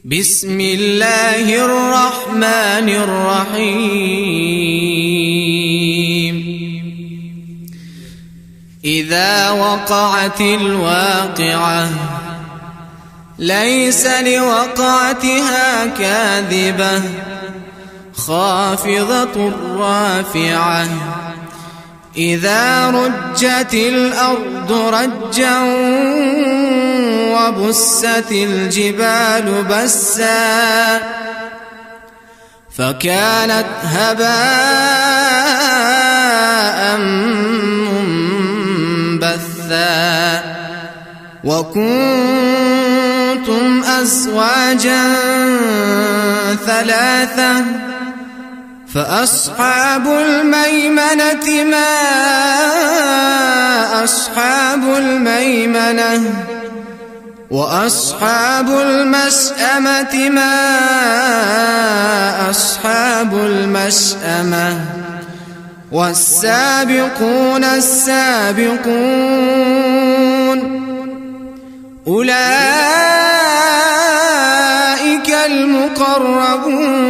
بسم الله الرحمن الرحيم إذا وقعت الواقعة ليس لوقعتها كاذبة خافضة رافعة إذا رجت الأرض رجا وبست الجبال بسا فكانت هباء منبثا وكنتم أزواجا ثلاثة فأصحاب الميمنة ما أصحاب الميمنة وأصحاب المشأمة ما أصحاب المشأمة والسابقون السابقون أولئك المقربون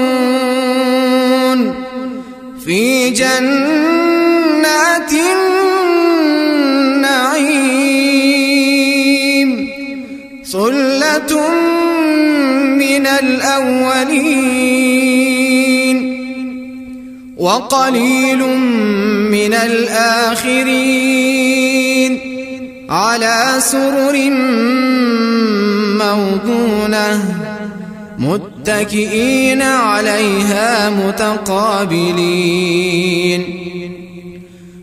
في جنات النعيم ثلة من الأولين وقليل من الآخرين على سرر موضونة متكئين عليها متقابلين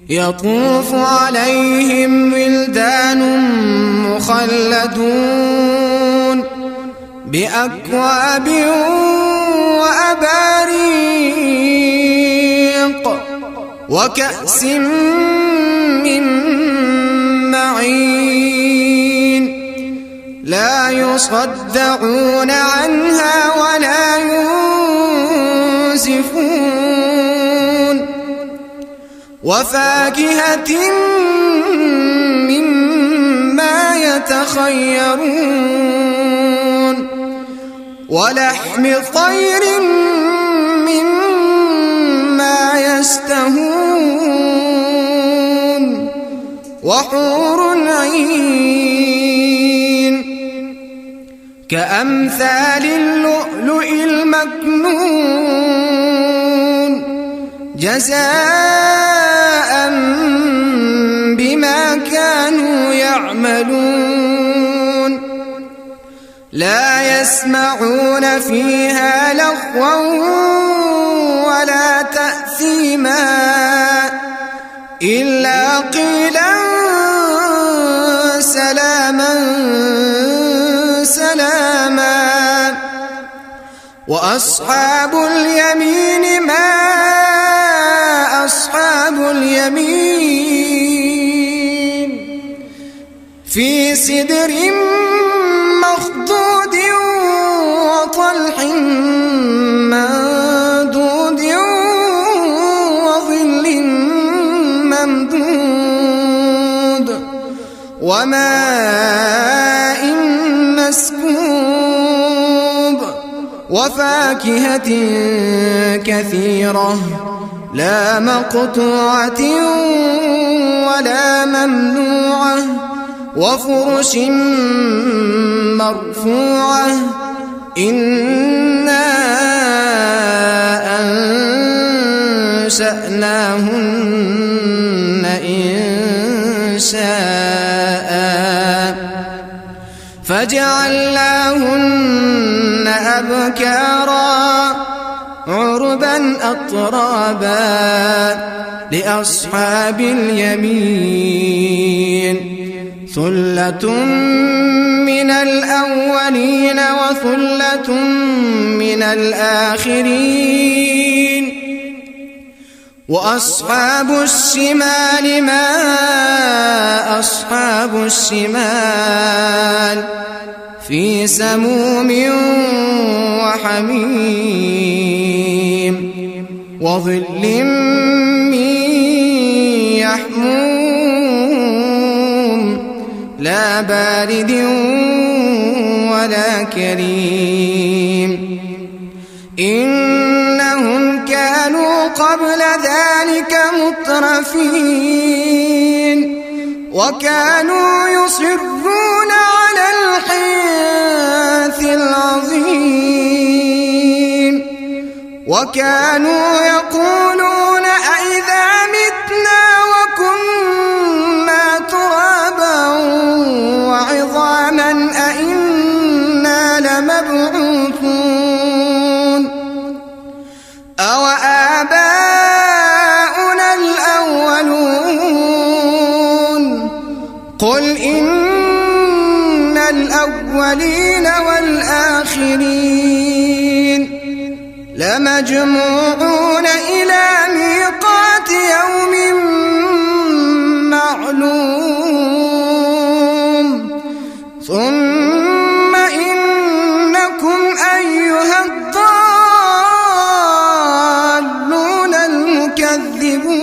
يطوف عليهم ولدان مخلدون بأكواب وأباريق وكأس من معين لا يصدعون عنها ولا ينزفون وفاكهة مما يتخيرون ولحم طير مما يشتهون وحور عين كأمثال اللؤلؤ المكنون جزاء بما كانوا يعملون لا يسمعون فيها لغوا ولا تأثيما إلا قيلا سلاما سلاما وأصحاب اليمين ما أصحاب اليمين في سدر مخضود وطلح ممدود وظل ممدود وماء مسكوب وفاكهة كثيرة لا مقطوعة ولا ممنوعة وفرش مرفوعة إنا أنشأناهن إنشاء فجعلناهن أبكارا عربا أطرابا لأصحاب اليمين ثلة من الأولين وثلة من الآخرين وأصحاب الشمال ما أصحاب الشمال في سموم وحميم وظل من يحموم لا بارد ولا كريم إنهم كانوا قبل ذلك مترفين وكانوا يصرون على الحنث العظيم وكانوا يقولون أئذا متنا وكنا ترابا وعظاما أئنا لمبعوثون أوآباؤنا الأولون قل إن الأولين والآخرين لمجموعون إلى ميقات يوم معلوم ثم إنكم أيها الضالون المكذبون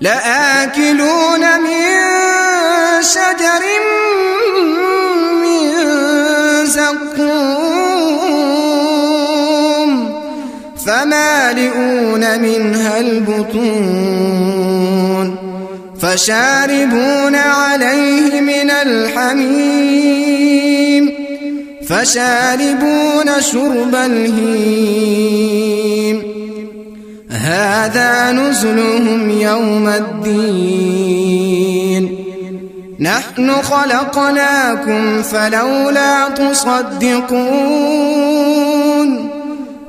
لآكلون من شجر من زقوم فمالئون منها البطون فشاربون عليه من الحميم فشاربون شرب الهيم هذا نزلهم يوم الدين نحن خلقناكم فلولا تصدقون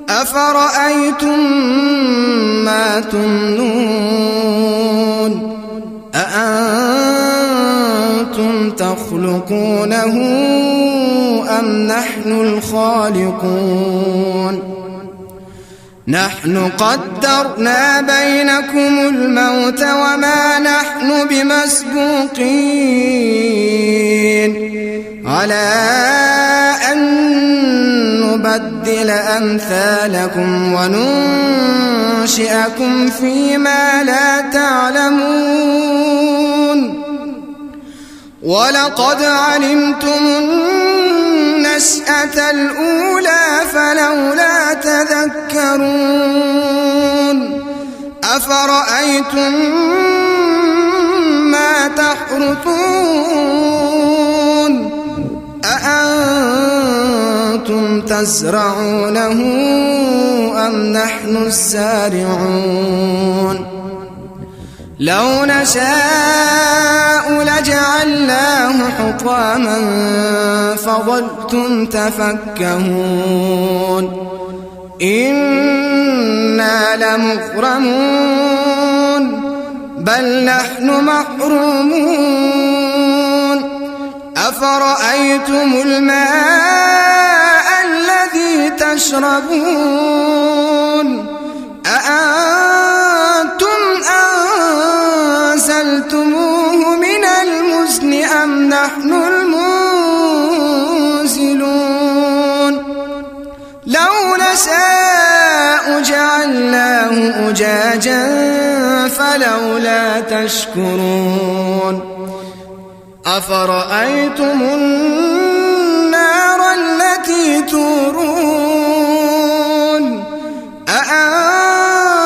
أفرأيتم ما تمنون أأنتم تخلقونه أم نحن الخالقون نحن قدرنا بينكم الموت وما نحن بمسبوقين على أن نبدل أمثالكم وننشئكم فيما لا تعلمون ولقد علمتم النشأة الأولى فلولا تذكرون أفرأيتم ما تحرثون أأنتم تزرعونه أم نحن الزارعون لو نشاء لجعلناه حطاما فظلتم تفكهون إنا لمغرمون بل نحن محرومون أفرأيتم الماء الذي تشربون أأنتم أنزلتموه من المزن أم نحن المنزلون لو نشاء جعلناه أجاجا فلولا تشكرون أفرأيتم النار التي تورون أأنتم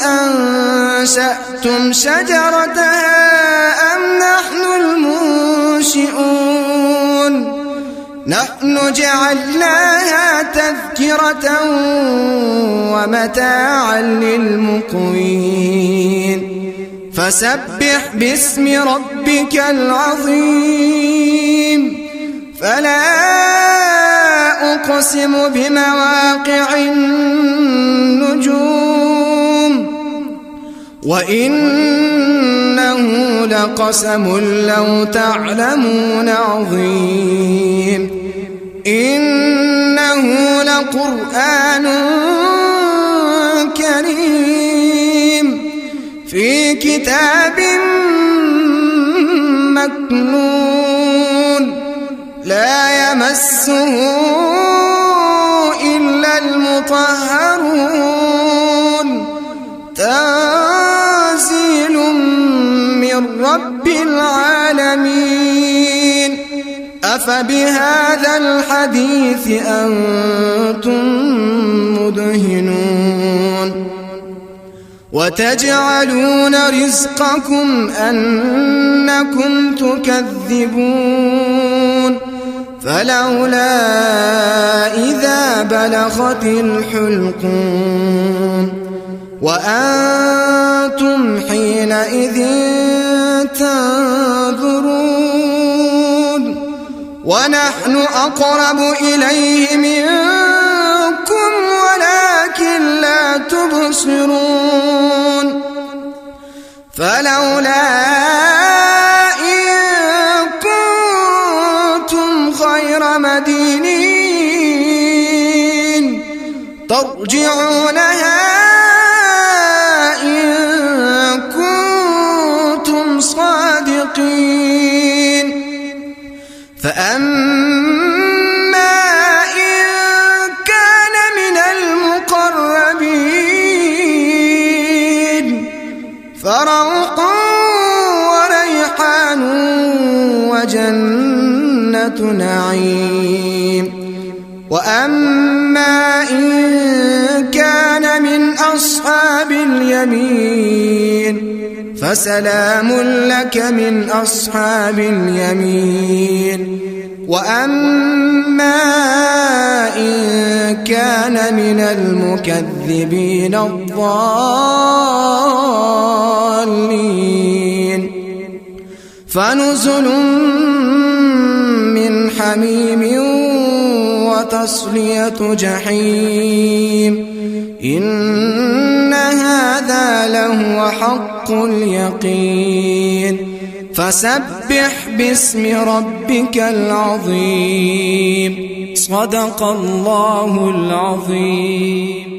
أنشأتم شجرتها أم نحن المنشئون نحن جعلناها تذكرة ومتاعا للمقوين فسبح باسم ربك العظيم فلا أقسم بمواقع النجوم وإنه لقسم لو تعلمون عظيم إنه لقرآن كريم في كتاب مكنون لا يمسه إلا المطهرون تنزيل من رب العالمين أفبهذا الحديث أنتم مدهنون وتجعلون رزقكم أنكم تكذبون فلولا إذا بلغت الحلقوم وأنتم حينئذ تنظرون ونحن أقرب إليه منكم ولكن لا تبصرون فلولا إن كنتم غير مدينين ترجعونها إن كنتم صادقين فأما إن كان من المقربين فروح وريحان وجنة نعيم وأما إن كان من أصحاب اليمين فسلام لك من أصحاب اليمين وأما إن كان من المكذبين الضالين فنزل من حميم وتصلية جحيم إن هذا لهو حق اليقين فسبح باسم ربك العظيم صدق الله العظيم.